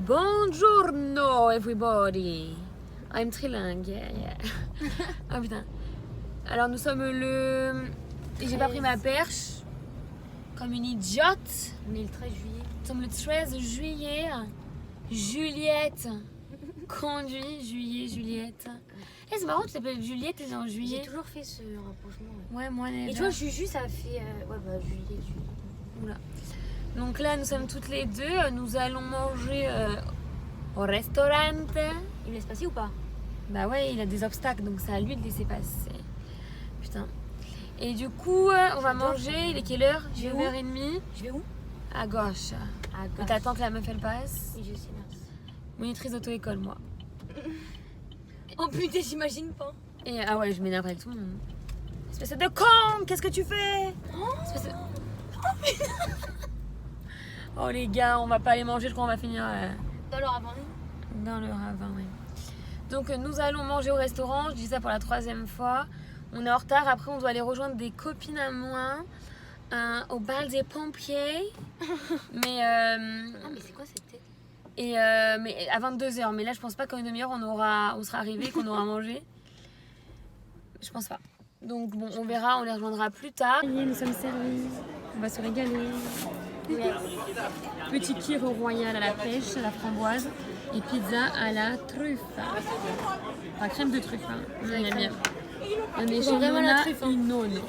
Buongiorno everybody. I'm trilingue, yeah. Ah putain. Alors nous sommes le... J'ai pas pris ma perche. Comme une idiote. On est le 13 juillet. Nous sommes le 13 juillet. Juliette conduit, Juliette. Eh, c'est marrant, tu t'appelles Juliette, t'es en juillet. J'ai toujours fait ce rapprochement. Ouais, moi, Et tu vois, Juju, ça fait... Ouais, bah, juillet. Oula. Donc là, nous sommes toutes les deux. Nous allons manger au restaurant. Il me laisse passer ou pas? Bah ouais, il a des obstacles, donc c'est à lui de laisser passer. Putain. Et du coup, on va manger. Il est quelle heure? 9h30. Je vais où? À gauche. À Et gauche. t'attends que la meuf elle passe. Et je sais, merci. Monitrice d'auto-école, moi. Oh putain, j'imagine pas. Et ah ouais, je m'énerve avec tout le monde. Espèce de con, qu'est-ce que tu fais? Espèce de... Oh les gars, on va pas aller manger, je crois qu'on va finir Dans le ravin. dans le ravin, oui. Donc nous allons manger au restaurant, je dis ça pour la 3e fois. On est en retard, après on doit aller rejoindre des copines à moi au bal des pompiers. Mais Ah, mais c'est quoi cette tête? mais à 22h, mais là je pense pas qu'en une demi-heure on sera arrivé, qu'on aura mangé. Je pense pas. Donc bon, on verra, on les rejoindra plus tard. Nous sommes servis, on va se régaler. Petit kir au royal à la pêche, à la framboise et pizza à la truffe. Enfin, crème de truffe, hein. Il aime bien. On est chez vraiment la Nona truffe, hein. Inone.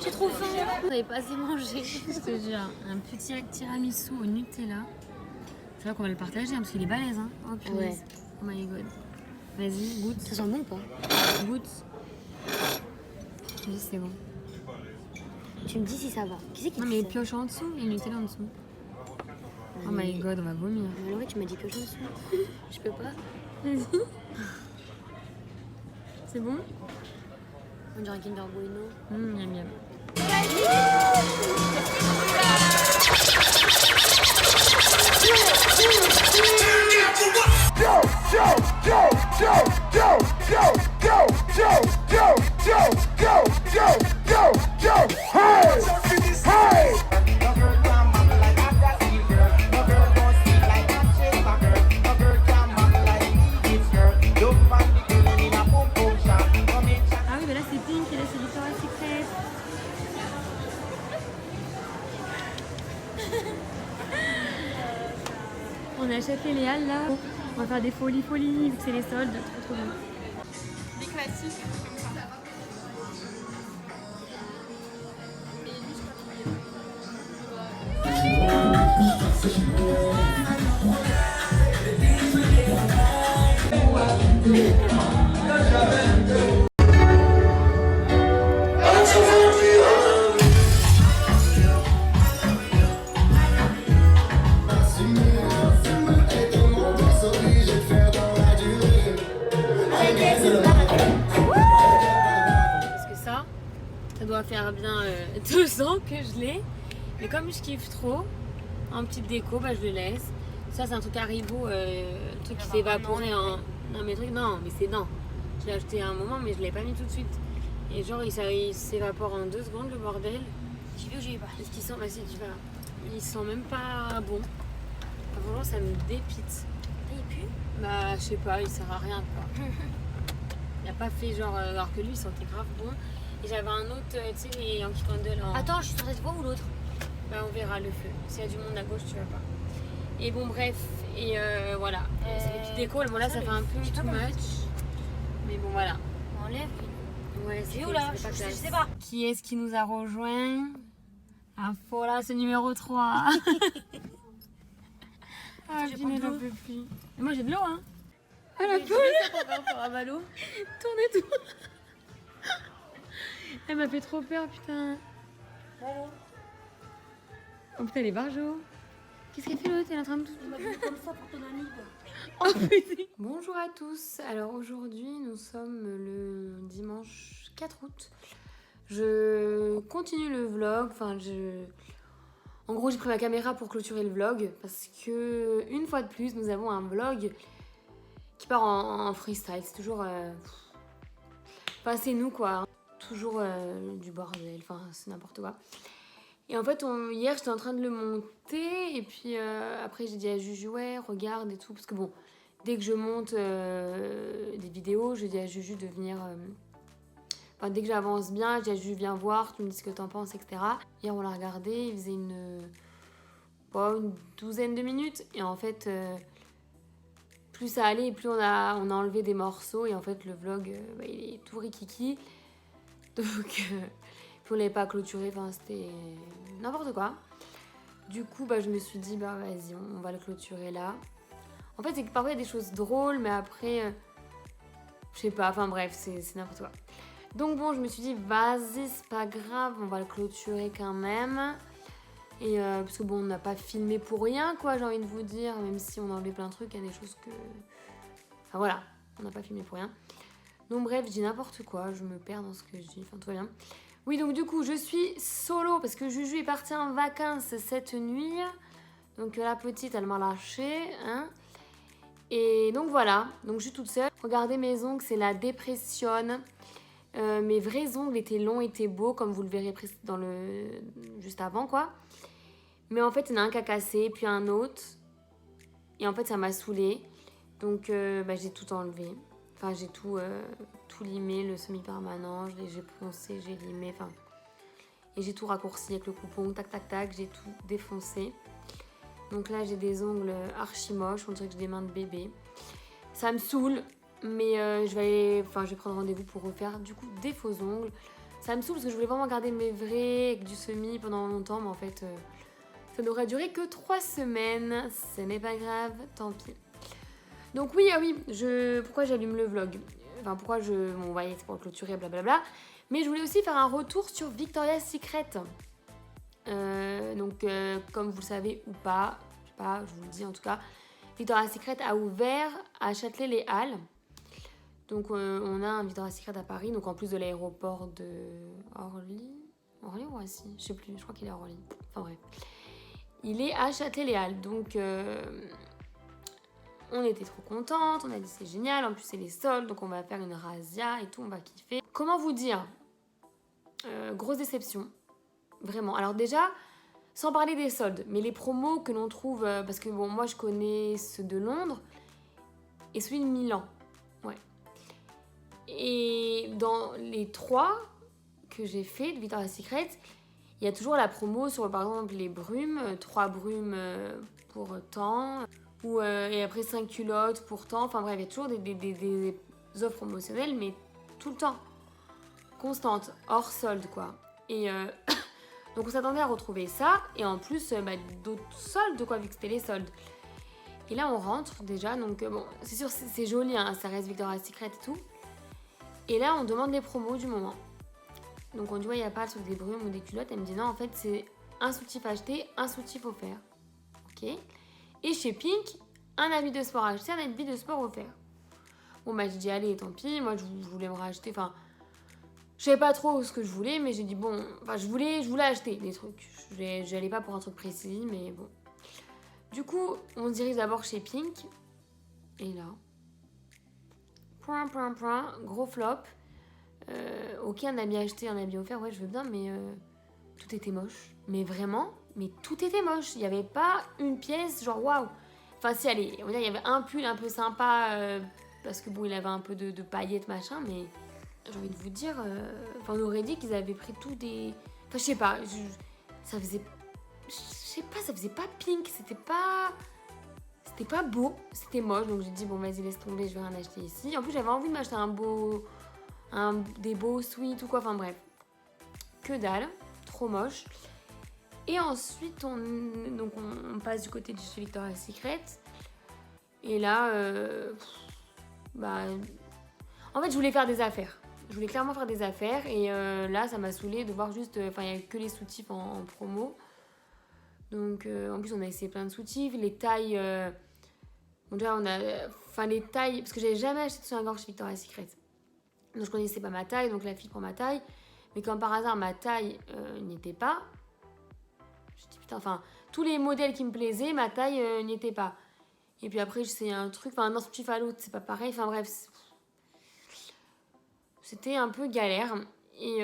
J'ai trop faim. On avait pas assez mangé. Je te jure, un petit tiramisu au Nutella. C'est vrai qu'on va le partager hein, parce qu'il est balèze. Hein. Oh punaise. Ouais. Oh my god. Vas-y, goûte. Ça sent bon ou pas? Goûte. Oui, c'est bon. Tu me dis si ça va. Qui c'est qui Non te mais dit ça? pioche en dessous, il y a le Nutella en dessous. Oh my god, on va vomir. Mais ouais, tu m'as dit pioche en dessous. Je peux pas. Vas-y. C'est bon? On dirait un Kinder Bueno. Miam miam. Ah oui, mais là c'est Pink et là c'est Victoria's Secret. On a acheté les halles là. On va faire des folies vu que c'est les soldes. Trop bien. Des classiques comme ça. Parce que ça doit faire bien 2 ans que je l'ai. Mais comme je kiffe trop, en petite déco, bah je le laisse. Ça c'est un truc Haribo, le truc qui s'est évaporé en... Non mais truc, non, mais c'est non. Je l'ai acheté à un moment mais je l'ai pas mis tout de suite. Et genre il s'évapore en 2 secondes le bordel. J'ai vu que j'ai pas. Est-ce qu'il sent... Bah si tu vas... Il sent même pas bon. Enfin, franchement ça me dépite. Il pue? Bah je sais pas, il sert à rien quoi. Il a pas fait genre... alors que lui il sentait grave bon. Et j'avais un autre, tu sais, les Yankee Candle en... Attends, je suis sur cette voie ou l'autre? Bah on verra le feu. S'il y a du monde à gauche, tu vas pas. Et bon bref, et voilà. C'est des petites déco, bon là ça fait un peu too much. Mais bon voilà. On enlève. Ouais, C'est où là? Je sais pas. Qui est-ce qui nous a rejoint? Info là, c'est numéro 3. Ah, J'ai je pas de n'en l'eau. peux plus. Et moi j'ai de l'eau hein. Ah la J'ai poule. pour un ballot. Tournez tout. Elle m'a fait trop peur putain. Allô? Oh putain les barjots. Qu'est-ce qu'elle fait l'autre? Elle est en train de tout... Il m'a dit comme ça pour ton ami quoi. Oh putain. Bonjour à tous. Alors aujourd'hui nous sommes le dimanche 4 août. Je continue le vlog. En gros j'ai pris ma caméra pour clôturer le vlog. Parce que une fois de plus nous avons un vlog qui part en freestyle. C'est toujours... Enfin c'est nous quoi. Toujours du bordel. Enfin c'est n'importe quoi. Et en fait, hier, j'étais en train de le monter. Et puis après, j'ai dit à Juju, ouais, regarde et tout. Parce que bon, dès que je monte des vidéos, je dis à Juju de venir... Enfin, dès que j'avance bien, je dis à Juju, viens voir, tu me dis ce que t'en penses, etc. Hier, on l'a regardé, il faisait une douzaine de minutes. Et en fait, plus ça allait, plus on a enlevé des morceaux. Et en fait, le vlog, il est tout rikiki. Donc... Puis on l'avait pas clôturé, enfin c'était n'importe quoi. Du coup, je me suis dit, vas-y, on va le clôturer là. En fait, c'est que parfois il y a des choses drôles, mais après, je sais pas, enfin bref, c'est n'importe quoi. Donc bon, je me suis dit, vas-y, c'est pas grave, on va le clôturer quand même. Et parce que bon, on n'a pas filmé pour rien, quoi, j'ai envie de vous dire, même si on a enlevé plein de trucs, il y a des choses que... Enfin voilà, on n'a pas filmé pour rien. Donc bref, je dis n'importe quoi, je me perds dans ce que je dis, enfin tout va bien. Oui, donc du coup, je suis solo parce que Juju est partie en vacances cette nuit. Donc la petite, elle m'a lâchée. Hein. Et donc voilà, donc je suis toute seule. Regardez mes ongles, c'est la dépression. Mes vrais ongles étaient longs, étaient beaux, comme vous le verrez juste avant, quoi. Mais en fait, il y en a un qui a cassé, puis un autre. Et en fait, ça m'a saoulée. Donc j'ai tout enlevé. Enfin, j'ai tout limé, le semi-permanent, j'ai poncé, j'ai limé, enfin... Et j'ai tout raccourci avec le coupon, tac, tac, tac, j'ai tout défoncé. Donc là, j'ai des ongles archi moches, on dirait que j'ai des mains de bébé. Ça me saoule, mais je vais prendre rendez-vous pour refaire, du coup, des faux ongles. Ça me saoule parce que je voulais vraiment garder mes vrais avec du semi pendant longtemps, mais en fait, ça n'aura duré que 3 semaines. Ce n'est pas grave, tant pis. Donc oui, pourquoi j'allume le vlog? Enfin, pourquoi bon, voyez, c'est pour clôturer, blablabla. Mais je voulais aussi faire un retour sur Victoria's Secret. Comme vous le savez ou pas, je sais pas, je vous le dis en tout cas, Victoria's Secret a ouvert à Châtelet-les-Halles. Donc on a un Victoria's Secret à Paris, donc en plus de l'aéroport de Orly ou Roissy, je sais plus, je crois qu'il est à Orly. Enfin bref. Il est à Châtelet-les-Halles, donc... On était trop contentes, on a dit c'est génial, en plus c'est les soldes, donc on va faire une razzia et tout, on va kiffer. Comment vous dire? Grosse déception, vraiment. Alors déjà, sans parler des soldes, mais les promos que l'on trouve, parce que bon, moi je connais ceux de Londres et celui de Milan, ouais. Et dans les 3 que j'ai fait de Victoria's Secret, il y a toujours la promo sur par exemple les brumes, 3 brumes pour tant... et après 5 culottes pour tant, enfin bref, il y a toujours des offres promotionnelles, mais tout le temps, constantes, hors solde quoi. Et donc on s'attendait à retrouver ça, et en plus d'autres soldes quoi, vu que c'était les soldes. Et là on rentre déjà, donc bon, c'est sûr c'est joli, hein, ça reste Victoria's Secret et tout. Et là on demande les promos du moment. Donc on dit ouais, il n'y a pas le truc des brumes ou des culottes, elle me dit non, en fait c'est un soutif acheté, un soutif offert. Ok. Et chez Pink, un habit de sport acheté, un habit de sport offert. Bon j'ai dit allez, tant pis, moi je voulais me racheter, enfin... Je savais pas trop ce que je voulais, mais j'ai dit bon... Enfin, je voulais acheter des trucs. J'allais pas pour un truc précis, mais bon. Du coup, on se dirige d'abord chez Pink. Et là... Gros flop. Ok, un habit acheté, un habit offert, ouais, je veux bien, mais... tout était moche. Mais vraiment, mais tout était moche. Il n'y avait pas une pièce, genre waouh. Enfin, si, allez, on va dire, il y avait un pull un peu sympa, parce que bon, il avait un peu de paillettes, machin, mais j'ai envie de vous dire, on aurait dit qu'ils avaient pris tout des... Enfin, je sais pas, ça faisait... Je sais pas, ça faisait pas Pink, c'était pas beau, c'était moche, donc j'ai dit, bon, vas-y, laisse tomber, je vais rien acheter ici. En plus, j'avais envie de m'acheter des beaux sweats ou quoi, enfin bref. Que dalle, trop moche. Et ensuite, on passe du côté de chez Victoria's Secret. Et là, en fait, je voulais faire des affaires. Je voulais clairement faire des affaires. Et là, ça m'a saoulée de voir juste... Enfin, il n'y a que les soutifs en promo. Donc, en plus, on a essayé plein de soutifs. Les tailles... bon, déjà, on a... Enfin, les tailles... Parce que j'avais jamais acheté de soutien-gorge chez Victoria's Secret. Donc, je connaissais pas ma taille. Donc, la fille prend ma taille. Mais comme par hasard, ma taille n'y était pas. Je dis putain, enfin, tous les modèles qui me plaisaient, ma taille n'y était pas. Et puis après, c'est un truc, enfin, d'un soutif à l'autre, c'est pas pareil. Enfin bref, c'était un peu galère. Et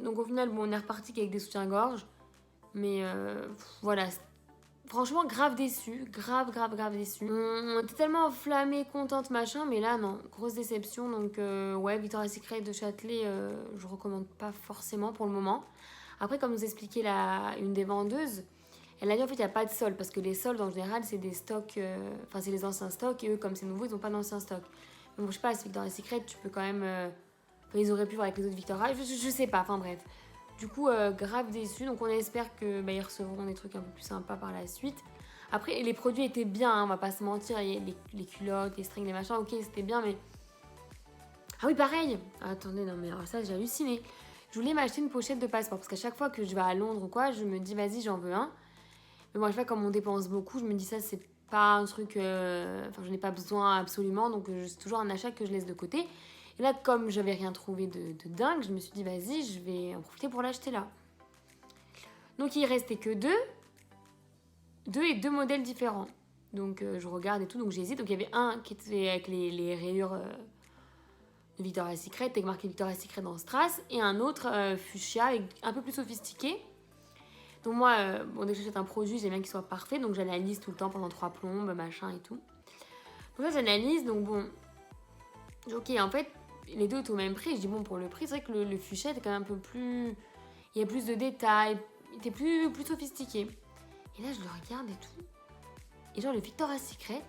donc au final, bon, on est reparti avec des soutiens-gorge. Mais voilà, franchement grave déçue, grave déçue. On était tellement enflammés, contente machin, mais là non, grosse déception. Donc ouais, Victoria's Secret de Châtelet, je recommande pas forcément pour le moment. Après, comme nous expliquait une des vendeuses, elle a dit en fait il n'y a pas de solde parce que les soldes en général c'est des stocks, enfin c'est les anciens stocks et eux comme c'est nouveau ils n'ont pas d'anciens stocks. Donc je sais pas, avec Victoria's Secret tu peux quand même, ils auraient pu voir avec les autres Victoria, je sais pas, enfin bref. Du coup grave déçu, donc on espère que ils recevront des trucs un peu plus sympas par la suite. Après les produits étaient bien, hein, on va pas se mentir, les culottes, les strings, les machins, ok c'était bien mais... Ah oui pareil, attendez non mais alors ça j'ai halluciné. Je voulais m'acheter une pochette de passeport parce qu'à chaque fois que je vais à Londres ou quoi, je me dis vas-y j'en veux un. Mais bon, je sais pas, comme on dépense beaucoup, je me dis ça, c'est pas un truc... Enfin, je n'ai pas besoin absolument, donc c'est toujours un achat que je laisse de côté. Et là, comme j'avais rien trouvé de dingue, je me suis dit, vas-y, je vais en profiter pour l'acheter là. Donc, il restait que deux modèles différents. Donc, je regarde et tout, donc j'hésite. Donc, il y avait un qui était avec les rayures de Victoria's Secret, avec marqué Victoria's Secret dans Strass, et un autre fuchsia, un peu plus sophistiqué. Donc moi, bon, dès que j'achète un produit, j'aime bien qu'il soit parfait, donc j'analyse tout le temps pendant 3 plombes, machin et tout. Donc là, j'analyse, donc bon, ok, en fait, les deux étaient au même prix. Je dis bon, pour le prix, c'est vrai que le fuchsia était quand même un peu plus... Il y a plus de détails, il était plus sophistiqué. Et là, je le regarde et tout. Et genre, le Victoria's Secret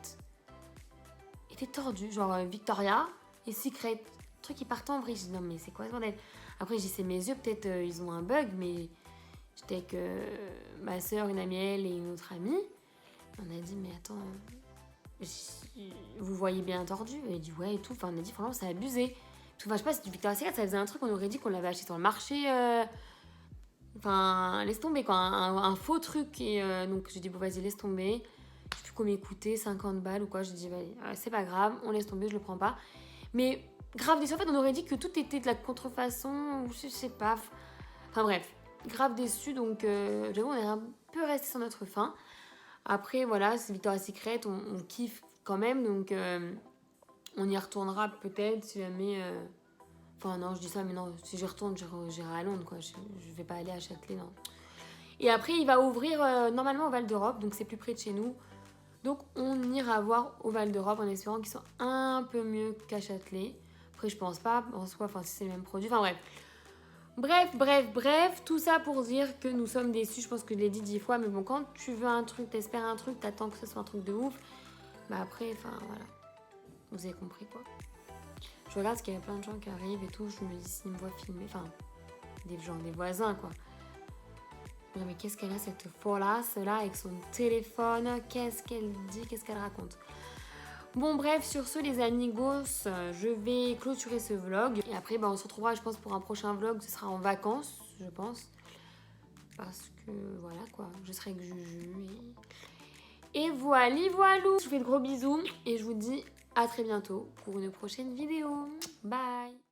était tordu, genre Victoria et Secret. Truc qui partait en vrille. Je dis non, mais c'est quoi ce bordel? Après, je dis c'est mes yeux, peut-être ils ont un bug, mais... J'étais avec ma soeur, une amie elle et une autre amie. On a dit mais attends, vous voyez bien tordu? Elle a dit ouais et tout. Enfin on a dit franchement c'est abusé. Enfin je sais pas, si du Victoria's Secret ça faisait un truc, on aurait dit qu'on l'avait acheté sur le marché. Enfin laisse tomber quoi, un faux truc. Et donc j'ai dit bon vas-y laisse tomber. Je sais plus combien coûtait, 50 balles ou quoi. J'ai dit c'est pas grave, on laisse tomber, je le prends pas. Mais grave déçu, en fait on aurait dit que tout était de la contrefaçon, je sais pas. Enfin bref. Grave déçu, donc j'avoue on est un peu resté sur notre faim. Après voilà, c'est Victoria's Secret, on kiffe quand même, donc on y retournera peut-être si jamais... Enfin non, je dis ça, mais non, si j'y retourne, j'irai à Londres, quoi. Je vais pas aller à Châtelet, non. Et après, il va ouvrir normalement au Val d'Europe, donc c'est plus près de chez nous. Donc on ira voir au Val d'Europe en espérant qu'ils soient un peu mieux qu'à Châtelet. Après, je pense pas, en soi, enfin si c'est le même produit, enfin bref. Bref, tout ça pour dire que nous sommes déçus, je pense que je l'ai dit 10 fois, mais bon, quand tu veux un truc, t'espères un truc, t'attends que ce soit un truc de ouf, bah après, enfin voilà, vous avez compris quoi. Je regarde parce qu'il y a plein de gens qui arrivent et tout, je me dis s'ils me voient filmer, enfin, des voisins quoi. Non mais qu'est-ce qu'elle a cette follasse là avec son téléphone, qu'est-ce qu'elle dit, qu'est-ce qu'elle raconte? Bon bref, sur ce les amigos, je vais clôturer ce vlog. Et après bah, on se retrouvera je pense pour un prochain vlog, ce sera en vacances je pense. Parce que voilà quoi, je serai avec Juju. Et voilà, je vous fais de gros bisous et je vous dis à très bientôt pour une prochaine vidéo. Bye.